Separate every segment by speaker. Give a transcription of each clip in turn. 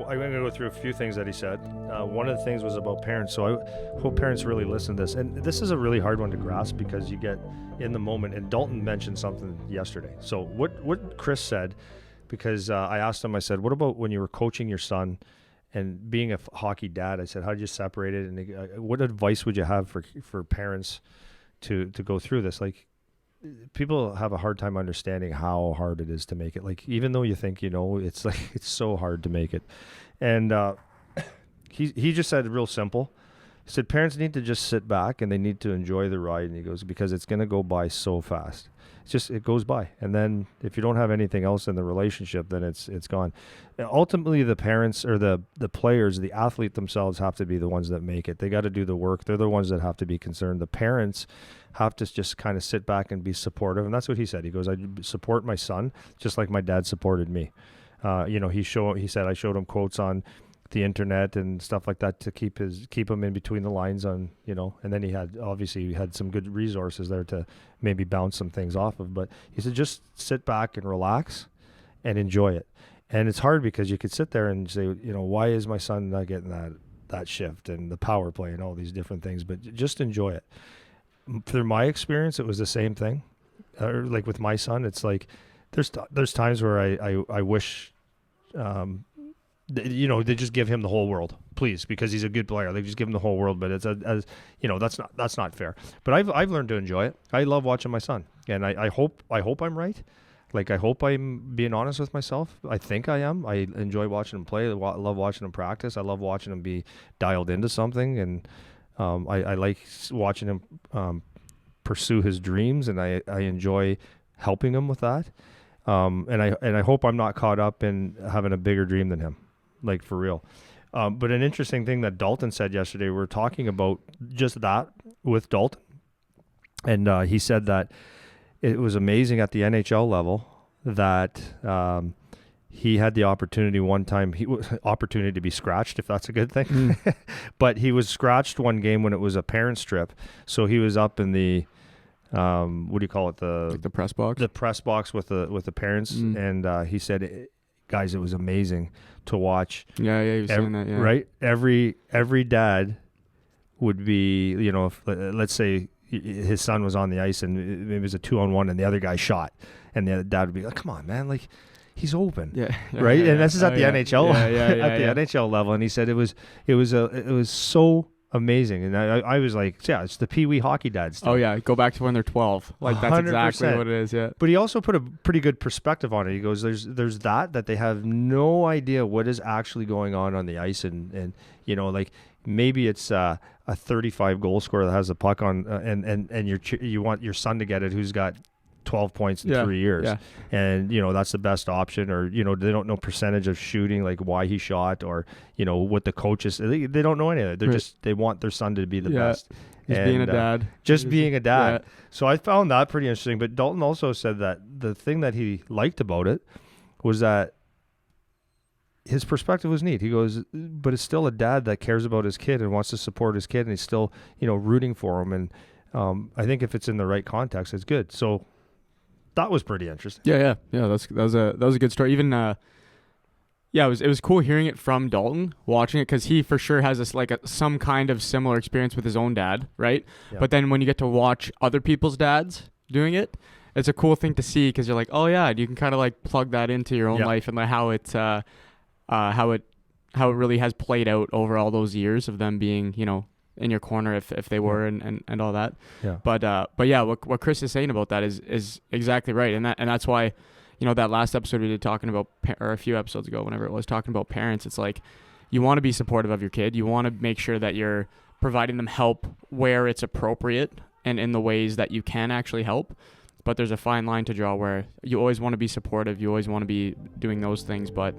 Speaker 1: I'm going to go through a few things that he said. One of the things was about parents, so I hope parents really listen to this. And this is a really hard one to grasp because you get in the moment. And Dalton mentioned something yesterday. So what Kris said, because I asked him, I said, what about when you were coaching your son and being a hockey dad? I said, how did you separate it? And what advice would you have for parents to go through this? Like, people have a hard time understanding how hard it is to make it. Like, even though you think, it's like, it's so hard to make it. And he just said real simple. He said, parents need to just sit back and they need to enjoy the ride. And he goes, because it's going to go by so fast. It goes by. And then if you don't have anything else in the relationship, then it's gone. And ultimately, the parents or the players, the athlete themselves have to be the ones that make it. They got to do the work. They're the ones that have to be concerned. The parents have to just kind of sit back and be supportive. And that's what he said. He goes, I support my son just like my dad supported me. He said I showed him quotes on the internet and stuff like that to keep him in between the lines on, and then he had some good resources there to maybe bounce some things off of. But he said, just sit back and relax and enjoy it. And it's hard because you could sit there and say, why is my son not getting that shift and the power play and all these different things, but just enjoy it. Through my experience, it was the same thing. Like with my son, it's like, there's times where I wish, they just give him the whole world, please, because he's a good player. They just give him the whole world, but that's not fair. But I've learned to enjoy it. I love watching my son, and I hope I'm right. Like, I hope I'm being honest with myself. I think I am. I enjoy watching him play. I love watching him practice. I love watching him be dialed into something, and I like watching him pursue his dreams, and I enjoy helping him with that. And I hope I'm not caught up in having a bigger dream than him. Like, for real. But an interesting thing that Dalton said yesterday, we were talking about just that with Dalton. And he said that it was amazing at the NHL level that he had the opportunity one time, opportunity to be scratched, if that's a good thing. But he was scratched one game when it was a parent strip. So he was up in the, what do you call it?
Speaker 2: The press box?
Speaker 1: The press box with the parents. And he said, guys, it was amazing to watch.
Speaker 2: Yeah, he was saying that, yeah.
Speaker 1: Right? Every dad would be, if, let's say his son was on the ice and it was a 2-on-1 and the other guy shot, and the dad would be like, come on, man, like, he's open.
Speaker 2: Yeah.
Speaker 1: Right? And this is at the NHL,
Speaker 2: at
Speaker 1: the NHL level. And he said it was so amazing. And I was like, yeah, it's the Pee Wee hockey dads.
Speaker 2: Oh yeah, go back to when they're 12. Like, that's 100%. Exactly what it is. Yeah.
Speaker 1: But he also put a pretty good perspective on it. He goes, there's that they have no idea what is actually going on the ice, and like, maybe it's a 35 goal scorer that has the puck on, and you want your son to get it, who's got 12 points in 3 years.
Speaker 2: Yeah.
Speaker 1: And, that's the best option, or, they don't know percentage of shooting, like why he shot, or, what the coaches, they don't know any of it. They want their son to be the best.
Speaker 2: Just being a dad.
Speaker 1: Being a dad.
Speaker 2: Yeah.
Speaker 1: So I found that pretty interesting. But Dalton also said that the thing that he liked about it was that his perspective was neat. He goes, but it's still a dad that cares about his kid and wants to support his kid, and he's still, rooting for him. And I think if it's in the right context, it's good. So that was pretty interesting.
Speaker 2: Yeah. That was a good story. Even it was cool hearing it from Dalton, watching it, because he for sure has this some kind of similar experience with his own dad, right? Yeah. But then when you get to watch other people's dads doing it, it's a cool thing to see, because you're like, oh yeah, you can kind of like plug that into your own life, and like how it really has played out over all those years of them being, in your corner if they were, and all that.
Speaker 1: Yeah.
Speaker 2: But yeah, what Kris is saying about that is exactly right. And that's why, that last episode we did talking about, or a few episodes ago, whenever it was, talking about parents, it's like, you want to be supportive of your kid. You want to make sure that you're providing them help where it's appropriate and in the ways that you can actually help. But there's a fine line to draw where you always want to be supportive. You always want to be doing those things, but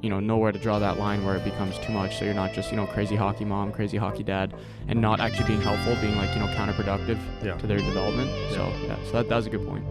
Speaker 2: know where to draw that line where it becomes too much. So you're not just, crazy hockey mom, crazy hockey dad, and not actually being helpful, being like, counterproductive to their development. Yeah. So that was a good point.